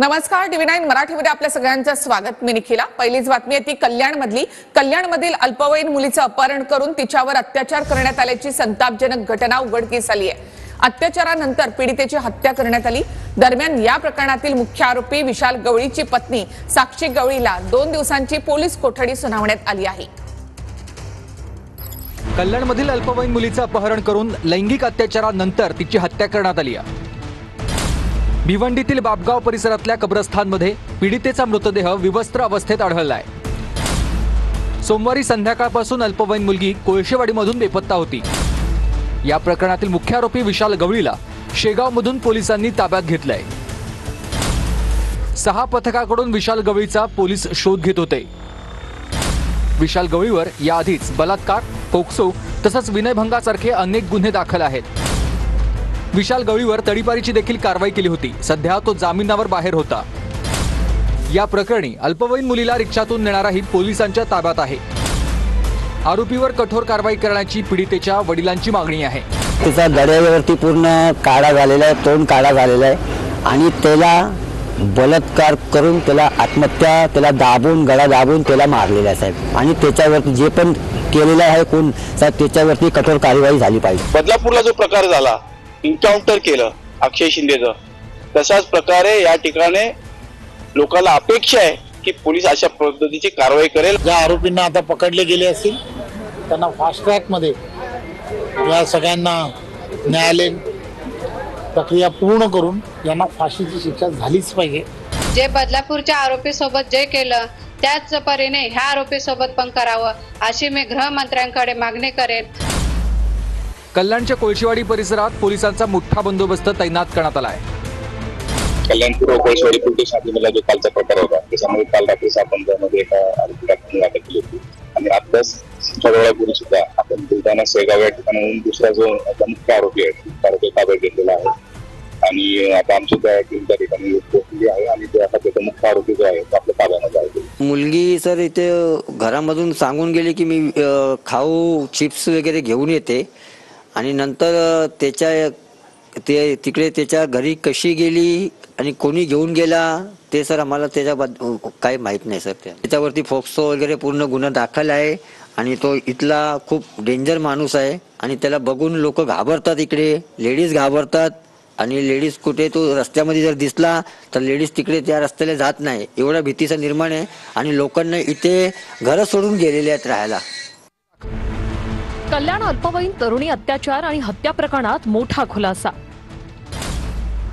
नमस्कार, TV9 मराठीमध्ये आपल्या सगळ्यांचं स्वागत। मी निखिला। पहिलीच बातमी आहे ती कल्याणमधील अल्पवयीन मुलीचं अपहरण करून तिच्यावर अत्याचार करण्यात आल्याची संतापजनक घटना उघडकीस आली आहे। अत्याचारानंतर पीडितेची हत्या करण्यात आली। दरम्यान या प्रकरणातील मुख्य आरोपी विशाल गवळीची पत्नी साक्षी गवळीला 2 दिवसांची पोलीस कोठडी सुनावण्यात आली आहे। कल्याणमधील अल्पवयीन मुलीचं अपहरण करून लैंगिक अत्याचारानंतर तिची हत्या करण्यात आली आहे। भिवंडीतील बापगाव परिसरातल्या कब्रस्थानमध्ये पीडितेचा मृतदेह विवस्त्र अवस्थेत आढळलाय। सोमवारी संध्याकाळपासून अल्पवयीन मुलगी कोळशेवाडीमधून बेपत्ता होती। या प्रकरणातील मुख्य आरोपी विशाल गवळीला शेगावमधून पोलिसांनी ताब्यात घेतलंय। 6 पथकाकडून विशाल गवळीचा पोलीस शोध घेत होते। विशाल गवळीवर याआधीच बलात्कार, पोक्सो तसंच विनयभंगासारखे अनेक गुन्हे दाखल आहेत। विशाल गवळीवर तडीपारीची देखील कारवाई केली होती। सध्या तो जामिनावर बाहेर होता। या प्रकरणी अल्पवयीन मुलीला रिक्षातून नेणाराही पोलिसांच्या ताब्यात आहे। आरोपीवर कठोर कारवाई करण्याची पीडितेच्या वडिलांची मागणी आहे। तिचा गळ्यावरती पूर्ण काळा झालेला आहे, तोंड काळा झालेला आहे आणि त्याला बलात्कार करून त्याला दाबून गळा दाबून त्याला मारलेला आहे साहेब। आणि त्याच्यावरती जे पण केलेलं आहे कोण साहेब त्याच्यावरती कठोर कारवाई झाली पाहिजे। बदलापूरला जो प्रकार झाला, एन्काउंटर केलं अक्षय शिंदेचं, तशाच प्रकारे या ठिकाणी लोकांना अपेक्षा आहे की पोलीस अशा पद्धतीची कारवाई करेल। ज्या आरोपींना आता पकडले गेले असतील त्यांना फास्ट ट्रॅक मध्ये या सगळ्यांना न्यायालयीन प्रक्रिया पूर्ण करून यांना फाशीची शिक्षा झालीच पाहिजे। जे बदलापूरच्या आरोपी सोबत जे केलं त्याच परीने ह्या आरोपी सोबत पण करावं अशी मी गृहमंत्र्यांकडे मागणी करेन। कल्याणच्या कोळशेवाडी परिसरात पोलिसांचा मोठा बंदोबस्त तैनात करण्यात आला आहे। कल्याणपूर्व कोळशेवाडी पोलीस स्टेशनला जो कालचा प्रकार होता त्याच्यामुळे काल रात्री आपण त्यामध्ये एका आरोपीला अटक केली होती आणि आताच थोड्यावेळापूर्वी सुद्धा आपण बुलढाणा शेगाव या ठिकाणाहून दुसरा जो मुख्य आरोपी आहे त्याला ताब्यात घेतलेला आहे आणि आता आमची त्या टीम त्या ठिकाणी पोहोचली आहे आणि ते आता त्याचा मुख्य आरोपी जो आहे तो आपल्या ताब्यामध्ये आहे। मुलगी सर इथे घरामधून सांगून गेली की मी खाऊ चिप्स वगैरे घेऊन येते आणि नंतर तिकडे त्याच्या घरी कशी गेली आणि कोणी घेऊन गेला ते सर आम्हाला त्याच्याबद्दल काही माहित नाही सर। त्याच्यावरती फोक्सो वगैरे पूर्ण गुन्हा दाखल आहे आणि तो इथला खूप डेंजर माणूस आहे आणि त्याला बघून लोक घाबरतात, इकडे लेडीज घाबरतात आणि लेडीज कुठे तो रस्त्यामध्ये जर दिसला तर लेडीज तिकडे त्या रस्त्याला जात नाही, एवढा भीतीचा निर्माण आहे आणि लोकांना इथे घर सोडून गेलेले आहेत राहायला। कल्याण अल्पवयीन तरुणी अत्याचार आणि हत्या प्रकरणात मोठा खुलासा।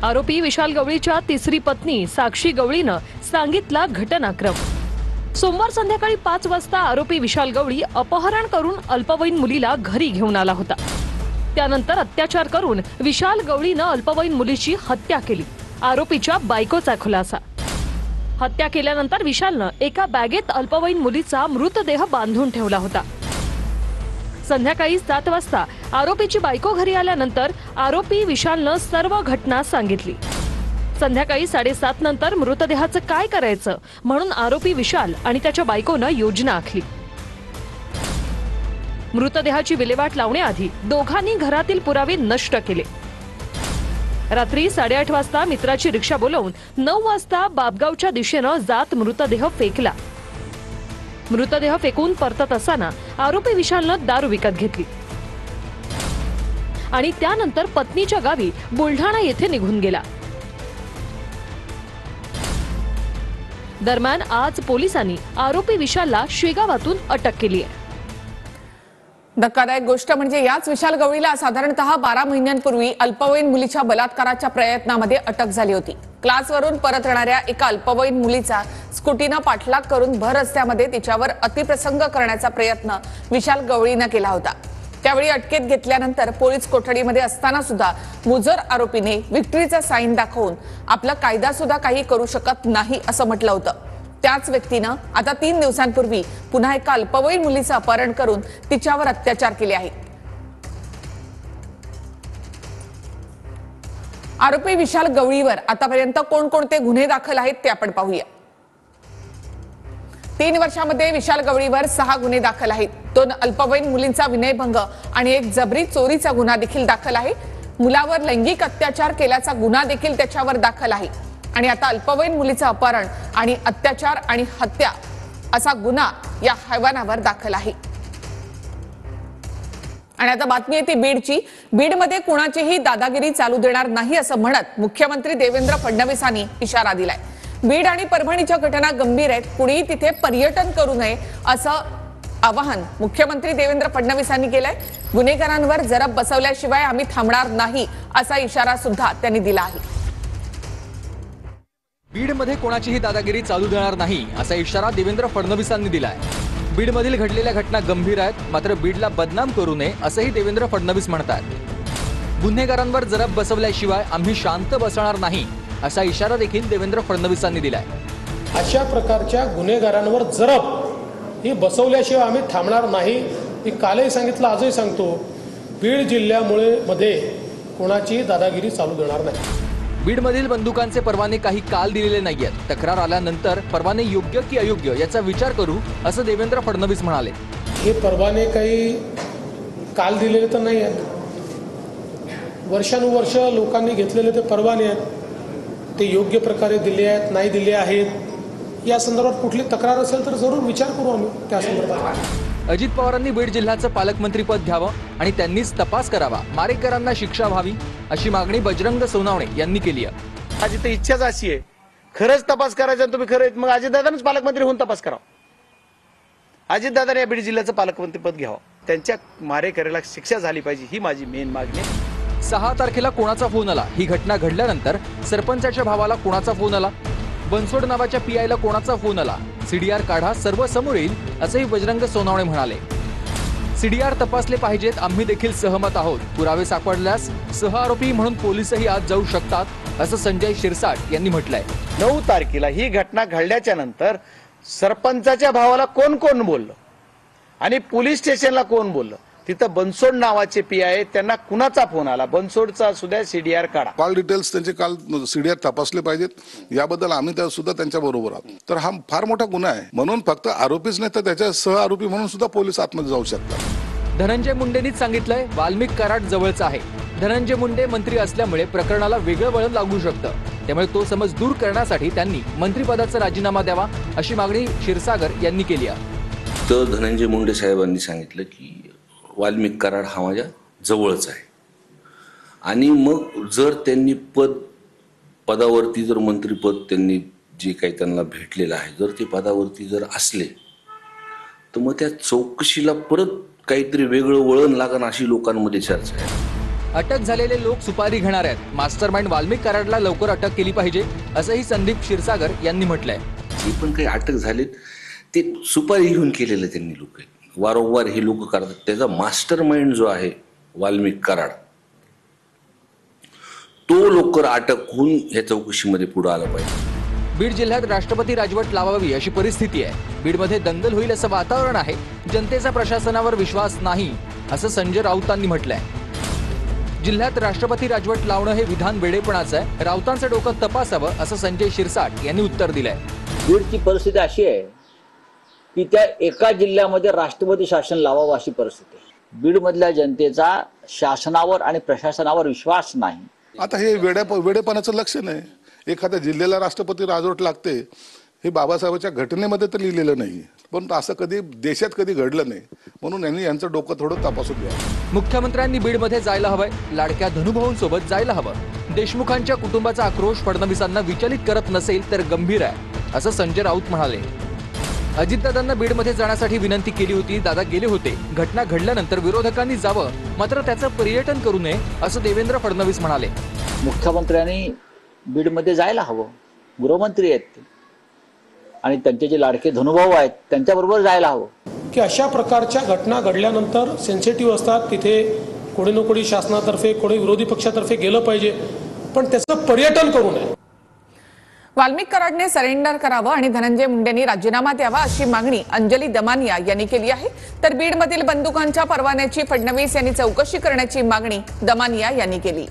आरोपी विशाल गवळीच्या तिसरी पत्नी साक्षी गवळीनं सांगितला घटनाक्रम। सोमवार संध्याकाळी 5 वाजता आरोपी विशाल गवळी अपहरण करून अल्पवयीन मुलीला घरी घेऊन आला होता। त्यानंतर अत्याचार करून विशाल गवळीनं अल्पवयीन मुलीची हत्या केली। आरोपीच्या बायकोचा खुलासा। हत्या केल्यानंतर विशालनं एका बॅगेत अल्पवयीन मुलीचा मृतदेह बांधून ठेवला होता। संध्याकाळी 7 वाजता आरोपीची बायको घरी आल्यानंतर आरोपी विशालनं सर्व घटना सांगितली। संध्याकाळी 7:30 नंतर मृतदेहाचं काय करायचं म्हणून आरोपी विशाल आणि त्याच्या बायकोनं योजना आखली। मृतदेहाची विल्हेवाट लावण्याआधी दोघांनी घरातील पुरावे नष्ट केले। रात्री 8:30 वाजता मित्राची रिक्षा बोलावून 9 वाजता बापगावच्या दिशेनं जात मृतदेह फेकला। मृतदेह फेकून परतत असताना आरोपी विशालनं दारू विकत घेतली आणि त्यानंतर पत्नीच्या गावी बुलढाणा येथे निघून गेला। दरम्यान आज पोलिसांनी आरोपी विशालला शेगावातून अटक केली आहे। धक्कादायक गोष्ट म्हणजे याच विशाल गवळीला साधारणतः 12 महिन्यांपूर्वी अल्पवयीन मुलीच्या बलात्काराच्या प्रयत्नामध्ये अटक झाली होती। क्लासवरून परत येणाऱ्या एका अल्पवयीन मुलीचा स्कूटीनं पाठलाग करून भर रस्त्यामध्ये तिच्यावर अतिप्रसंग करण्याचा प्रयत्न विशाल गवळीनं केला होता। त्यावेळी अटकेत घेतल्यानंतर पोलीस कोठडीमध्ये असताना सुद्धा मुजर आरोपीने विक्ट्रीचा साईन दाखवून आपला कायदा सुद्धा काही करू शकत नाही असं म्हटलं होतं। त्याच व्यक्तीनं आता 3 दिवसांपूर्वी पुन्हा एका अल्पवयीन मुलीचं अपहरण करून तिच्यावर अत्याचार केले आहेत। आरोपी विशाल गवळीवर आतापर्यंत कोणकोणते गुन्हे दाखल आहेत ते आपण पाहूया। 3 वर्षांमध्ये विशाल गवळीवर 6 गुन्हे दाखल आहेत। 2 अल्पवयीन मुलींचा विनयभंग आणि 1 जबरी चोरीचा गुन्हा देखील दाखल आहे। मुलावर लैंगिक अत्याचार केल्याचा गुन्हा देखील त्याच्यावर दाखल आहे आणि आता अल्पवयीन मुलीचं अपहरण आणि अत्याचार आणि हत्या असा गुन्हा या हैवानावर दाखल आहे. आणि आता बातमी येते बीडची. बीडमध्ये कुणाचीही दादागिरी चालू देणार नाही असं म्हणत मुख्यमंत्री देवेंद्र फडणवीसांनी इशारा दिलाय. बीड आणि परभणीच्या घटना गंभीर आहेत, कुणीही तिथे पर्यटन करू नये असं आवाहन मुख्यमंत्री देवेंद्र फडणवीसांनी केलंय. गुन्हेगारांवर जरब बसवल्याशिवाय आम्ही थांबणार नाही असा इशारा सुद्धा त्यांनी दिला आहे. बीडमध्ये कोणाचीही दादागिरी चालू देणार नाही असा इशारा देवेंद्र फडणवीसांनी दिलाय. बीडमधील घडलेल्या घटना गंभीर आहेत, मात्र बीडला बदनाम करू नये असंही देवेंद्र फडणवीस म्हणतात. गुन्हेगारांवर जरब बसवल्याशिवाय आम्ही शांत बसणार नाही असा इशारा देखील देवेंद्र फडणवीसांनी दिलाय. अशा प्रकारच्या गुन्हेगारांवर जरब ही बसवल्याशिवाय आम्ही थांबणार नाही. मी कालही सांगितलं, आजही सांगतो, बीड जिल्ह्यामध्ये कोणाची दादागिरी चालू देणार नाही. बीडमधील बंदुकांचे परवाने काही काल दिलेले नाहीयेत. तक्रार आल्यानंतर परवाने योग्य की अयोग्य याचा विचार करू असं देवेंद्र फडणवीस म्हणाले. हे परवाने काही काल दिलेले तर नाही आहेत. वर्षानुवर्ष लोकांनी घेतलेले ते परवाने आहेत. ते योग्य प्रकारे दिले आहेत, नाही दिले आहेत, या संदर्भात कुठली तक्रार असेल तर जरूर विचार करू आम्ही त्या संदर्भात. अजित पवारांनी बीड जिल्ह्याचं पालकमंत्रीपद घ्यावं आणि त्यांनीच तपास करावा, मारेकरांना शिक्षा व्हावी अशी मागणी बजरंग सोनावणे यांनी केली आहे. माझी तर इच्छाच अशी आहे, खरंच तपास करायचा तुम्ही खरं मग अजितदादांनीच पालकमंत्री होऊन तपास करावा. अजितदादांनी या बीड जिल्ह्याचं पालकमंत्रीपद घ्यावं, त्यांच्या मारेकऱ्याला शिक्षा झाली पाहिजे, ही माझी मेन मागणी. 6 तारखेला कोणाचा फोन आला, ही घटना घडल्यानंतर सरपंचाच्या भावाला कोणाचा फोन आला, बनसोड नावाच्या पीआयला कोणाचा फोन आला, सीडीआर काढा, सर्व समोर येईल असंही बजरंग सोनावणे म्हणाले. सीडीआर तपासले पाहिजेत, आम्ही देखील सहमत आहोत. पुरावे सापडल्यास सह आरोपी म्हणून पोलिसही आज जाऊ शकतात असं संजय शिरसाट यांनी म्हटलंय. 9 तारखेला ही घटना घडल्याच्या नंतर सरपंचाच्या भावाला कोण कोण बोललं आणि पोलीस स्टेशनला कोण बोललं, तिथं बनसोड नावाचे पीआय, त्यांना कुणाचा फोन आला, बनसोडचा सुद्धा सीडीआर काढा. कॉल डिटेल्स त्यांचे काल सीडीआर तपासले पाहिजेत, याबद्दल आम्ही त्या सुद्धा त्यांच्या बरोबर आहोत. तर हा फार मोठा गुन्हा आहे, म्हणून फक्त आरोपीच नाही तर त्याच्या सह आरोपी म्हणून सुद्धा पोलीस आतमध्ये जाऊ शकतात. धनंजय मुंडेंनीच सांगितलंय वाल्मिक कराड जवळचा आहे. धनंजय मुंडे मंत्री असल्यामुळे प्रकरणाला वेगळं वळण लागू शकतं, त्यामुळे तो समज दूर करण्यासाठी त्यांनी मंत्रिपदाचा राजीनामा द्यावा अशी मागणी क्षीरसागर यांनी केली आहे. तर धनंजय मुंडे साहेबांनी सांगितलं की वाल्मिक कराड हा माझ्या जवळच आहे आणि मग जर त्यांनी पदावरती जर मंत्रिपद त्यांनी जे काही त्यांना भेटलेलं आहे, जर ते पदावरती जर असले तर मग त्या चौकशीला परत काहीतरी वेगळं वळण लागण अशी लोकांमध्ये चर्चा आहे. अटक झालेले लोक सुपारी घेणार आहेत. मास्टरमाइंड वाल्मिक कराडला लवकर अटक केली पाहिजे असंही संदीप क्षीरसागर यांनी म्हटलंय. जे पण काही अटक झालेत ते सुपारी घेऊन केलेलं त्यांनी लोक वारंवार हे लोक करतात. त्याचा मास्टर माइंड जो आहे वाल्मिक कराड, तो लवकर अटक होऊन ह्या चौकशीमध्ये पुढे आला पाहिजे. बीड जिल्ह्यात राष्ट्रपती राजवट लावावी अशी परिस्थिती आहे. बीडमध्ये दंगल होईल असं वातावरण आहे. जनतेचा प्रशासनावर विश्वास नाही असं संजय राऊतांनी म्हटलंय. जिल्ह्यात राष्ट्रपती राजवट लावणं हे विधान वेडेपणाचं आहे. राऊतांचं डोकं तपासावं असं संजय शिरसाट यांनी उत्तर दिलंय. बीडची परिस्थिती अशी आहे की त्या एका जिल्ह्यामध्ये राष्ट्रपती शासन लावावं अशी परिस्थिती आहे. बीडमधल्या जनतेचा शासनावर आणि प्रशासनावर विश्वास नाही. आता हे वेडेपणाचं लक्षण आहे. एखाद्या जिल्ह्याला राष्ट्रपती राजवट लागते हे बाबासाहेबांच्या घटनेमध्ये तर लिहिलेलं नाही, पण असं कधी देशात कधी घडलं नाही, म्हणून यांनी यांचं डोकं थोडं तपासून घ्यावं. मुख्यमंत्र्यांनी बीडमध्ये जायला हवंय, लाडक्या धनुभाऊंसोबत जायला हवं. देशमुखांच्या कुटुंबाचा आक्रोश फडणवीसांना विचलित करत नसेल तर गंभीर आहे असं संजय राऊत म्हणाले. अजितदादांना बीडमध्ये जाण्यासाठी विनंती केली होती, दादा गेले होते. घटना घडल्यानंतर विरोधकांनी जावं, मात्र त्याचं पर्यटन करू नये असं देवेंद्र फडणवीस म्हणाले. मुख्यमंत्र्यांनी बीडमध्ये जायला हवं. गृहमंत्री आहेत ते आणि त्यांचे जे लाडके धनुभाऊ आहेत त्यांच्याबरोबर जायला हवं. की अशा प्रकारच्या घटना घडल्यानंतर सेन्सिटिव्ह असतात, तिथे कोणी ना कोणी शासनातर्फे कोणी विरोधी पक्षातर्फे गेलं पाहिजे, पण त्याचं पर्यटन करू नये. वाल्मिक कराडने सरेंडर करावं आणि धनंजय मुंडेंनी राजीनामा द्यावा अशी मागणी अंजली दमानिया यांनी केली आहे. तर बीडमधील बंदुकांच्या परवान्याची फडणवीस यांनी चौकशी करण्याची मागणी दमानिया यांनी केली.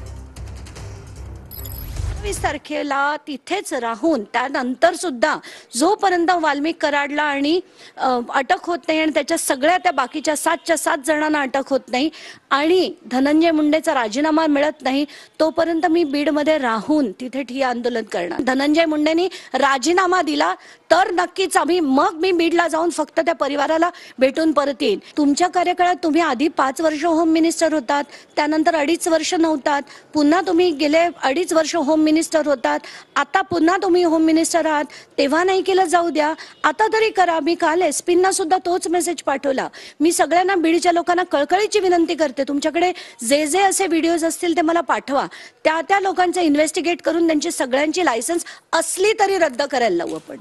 28 तारखेला तिथेच राहून त्यानंतर सुद्धा जोपर्यंत वाल्मिक कराडला आणि अटक होत नाही आणि त्याच्या सगळ्या त्या बाकीच्या 7 जणांना अटक होत नाही आणि धनंजय मुंडेचा राजीनामा मिळत नाही तोपर्यंत मी बीडमध्ये राहून तिथे ठिय्या आंदोलन करणार. धनंजय मुंडेंनी राजीनामा दिला तर नक्कीच मग मी बीडला जाऊन फक्त त्या परिवाराला भेटून परत येईन. तुमच्या कार्यकाळात तुम्ही आधी 5 वर्ष होम मिनिस्टर होतात, त्यानंतर 2.5 वर्ष नव्हतात, पुन्हा तुम्ही गेले 2.5 वर्ष होम मिनिस्टर होतात, आता पुन्हा तुम्ही होम मिनिस्टर आहात. तेव्हा नाही केलं जाऊ द्या, आता तरी करा. मी काल एसपींना सुद्धा तोच मेसेज पाठवला. मी सगळ्यांना बीडच्या लोकांना कळकळीची विनंती करते, तुमच्याकडे जे असे व्हिडिओज असतील ते मला पाठवा. त्या लोकांचं इन्व्हेस्टिगेट करून त्यांची सगळ्यांची लायसन्स असली तरी रद्द करायला लावू आपण.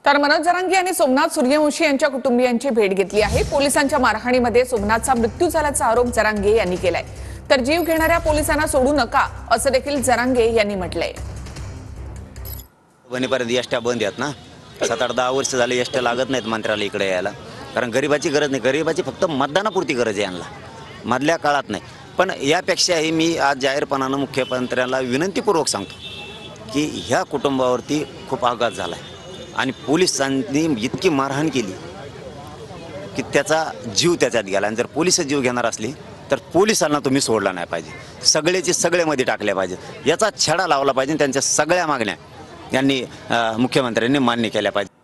तर मनोज जरांगे यांनी सोमनाथ सूर्यवंशी यांच्या कुटुंबियांची भेट घेतली आहे. पोलिसांच्या मारहाणीमध्ये सोमनाथचा मृत्यू झाल्याचा आरोप जरांगे यांनी केलाय. तर जीव घेणाऱ्या पोलिसांना सोडू नका असं देखील जरांगे यांनी म्हटलंय. वणीपर्यंत एसट्या बंद आहेत ना, 7-8-10 वर्ष झाले एसट्या लागत नाहीत मंत्र्याला इकडे यायला, कारण गरिबाची गरज नाही, गरिबाची फक्त मतदानापुरती गरज आहे यांना, मधल्या काळात नाही. पण यापेक्षाही मी आज जाहीरपणानं मुख्यमंत्र्याला विनंतीपूर्वक सांगतो की ह्या कुटुंबावरती खूप आघात झाला आहे आणि पोलिसांनी इतकी मारहाण केली की त्याचा जीव त्याच्यात गेला. आणि जर पोलिस जीव घेणार असली तर पोलिसांना तुम्ही सोडला नाही पाहिजे, सगळेचे सगळेमध्ये टाकले पाहिजे, याचा छडा लावला पाहिजे. त्यांच्या सगळ्या मागण्या यांनी मुख्यमंत्र्यांनी मान्य केल्या पाहिजे.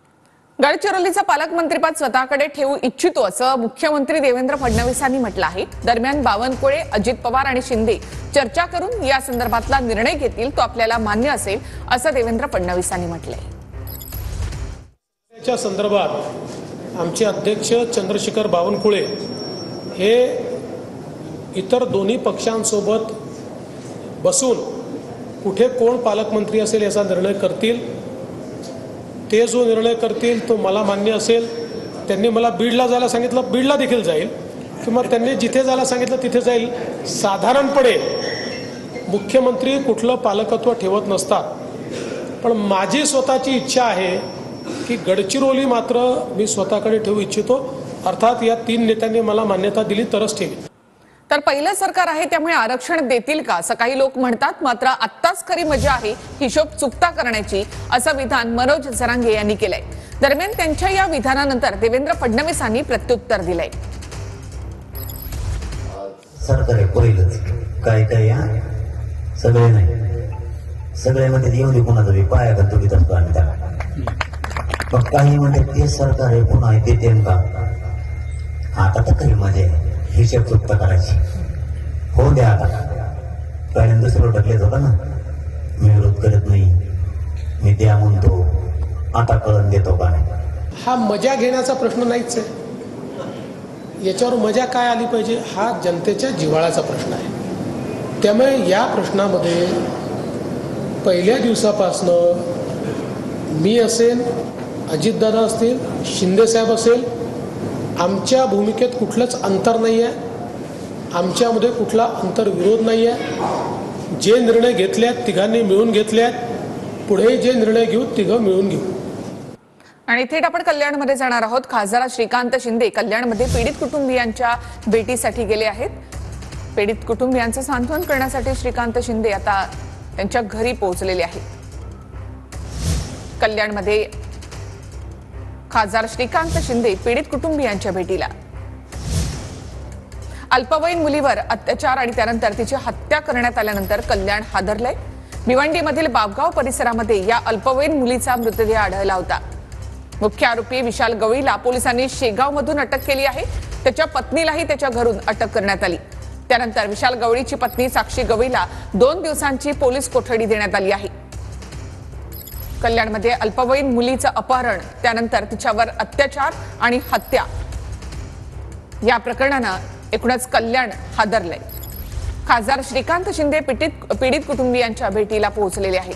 गडचिरोलीचं पालकमंत्रीपद स्वतःकडे ठेवू इच्छितो असं मुख्यमंत्री देवेंद्र फडणवीसांनी म्हटलं आहे. दरम्यान बावनकुळे, अजित पवार आणि शिंदे चर्चा करून या संदर्भातला निर्णय घेतील, तो आपल्याला मान्य असेल असं देवेंद्र फडणवीसांनी म्हटलंय. च्या संदर्भात आमचे अध्यक्ष चंद्रशेखर बावनकुळे हे इतर दोन्ही पक्षांसोबत बसून कुठे कोण पालकमंत्री असेल याचा निर्णय करतील. ते जो निर्णय करतील तो मला मान्य असेल. त्यांनी मला बीडला जायला सांगितलं, बीडला देखील जाईल, किंवा त्यांनी जिथे जायला सांगितलं तिथे जाईल. साधारणपणे मुख्यमंत्री कुठलं पालकत्व ठेवत नसतात, पण माझी स्वतःची इच्छा आहे की गडचिरोली मात्र मी स्वतःकडे ठेवू इच्छितो. अर्थात या 3 नेत्यांनी मला मान्यता दिली तरच ठेवेल. तर पहिलं सरकार आहे त्यामुळे आरक्षण देतील का असं काही लोक म्हणतात. मात्र आत्ताच खरी मजा आहे हिशोब चुकता करण्याची, असं विधान मनोज जरांगे यांनी केलंय. दरम्यान त्यांच्या या विधानानंतर देवेंद्र फडणवीसांनी प्रत्युत्तर दिलंय. सरकार आहे पहिलंच काय काय सगळे नाही, सगळ्यामध्ये येऊन दे कोणाचा बी पाया का तुडीत असतो आम्ही त्याला. पण काही म्हणतात ते सरकार आहे पुन्हा ते का. आता तर खरी मजा आहे हिशोब चुकता करायची. हो द्या आता, पहिल्यांदा दुसरं ढकलेच होता ना, मी विरोध करत नाही, मी द्या म्हणतो, आता कळून देतो का नाही. हा मजा घेण्याचा प्रश्न नाहीच आहे. याच्यावर मजा काय आली पाहिजे हा जनतेच्या जिव्हाळ्याचा प्रश्न आहे. त्यामुळे या प्रश्नामध्ये पहिल्या दिवसापासनं मी असेल, अजितदादा असतील, शिंदेसाहेब असेल, आमच्या भूमिकेत कुठलंच अंतर नाही आहे. आमच्यामध्ये कुठला अंतर्विरोध नाही आहे. जे निर्णय घेतले आहेत तिघांनी मिळून घेतले आहेत. पुढे जे निर्णय घेऊ तिघं मिळून घेऊ. आणि थेट आपण कल्याणमध्ये जाणार आहोत. खासदार श्रीकांत शिंदे कल्याणमध्ये पीडित कुटुंबियांच्या भेटीसाठी गेले आहेत. पीडित कुटुंबियांचं सांत्वन करण्यासाठी श्रीकांत शिंदे आता त्यांच्या घरी पोहोचलेले आहेत. कल्याणमध्ये खासदार श्रीकांत शिंदे पीडित कुटुंबियांच्या भेटीला. अल्पवयीन मुलीवर अत्याचार आणि त्यानंतर तिची हत्या करण्यात आल्यानंतर कल्याण हादरलंय. भिवंडीमधील बाबगाव परिसरामध्ये या अल्पवयीन मुलीचा मृतदेह आढळला होता. मुख्य आरोपी विशाल गवळीला पोलिसांनी शेगावमधून अटक केली आहे. त्याच्या पत्नीलाही त्याच्या घरून अटक करण्यात आली. त्यानंतर विशाल गवळीची पत्नी साक्षी गवळीला 2 दिवसांची पोलीस कोठडी देण्यात आली आहे. कल्याणमध्ये अल्पवयीन मुलीचं अपहरण, त्यानंतर तिच्यावर अत्याचार आणि हत्या, या प्रकरणानं एकूणच कल्याण हादरलंय. खासदार श्रीकांत शिंदे पीडित कुटुंबियांच्या भेटीला पोहोचलेले आहेत.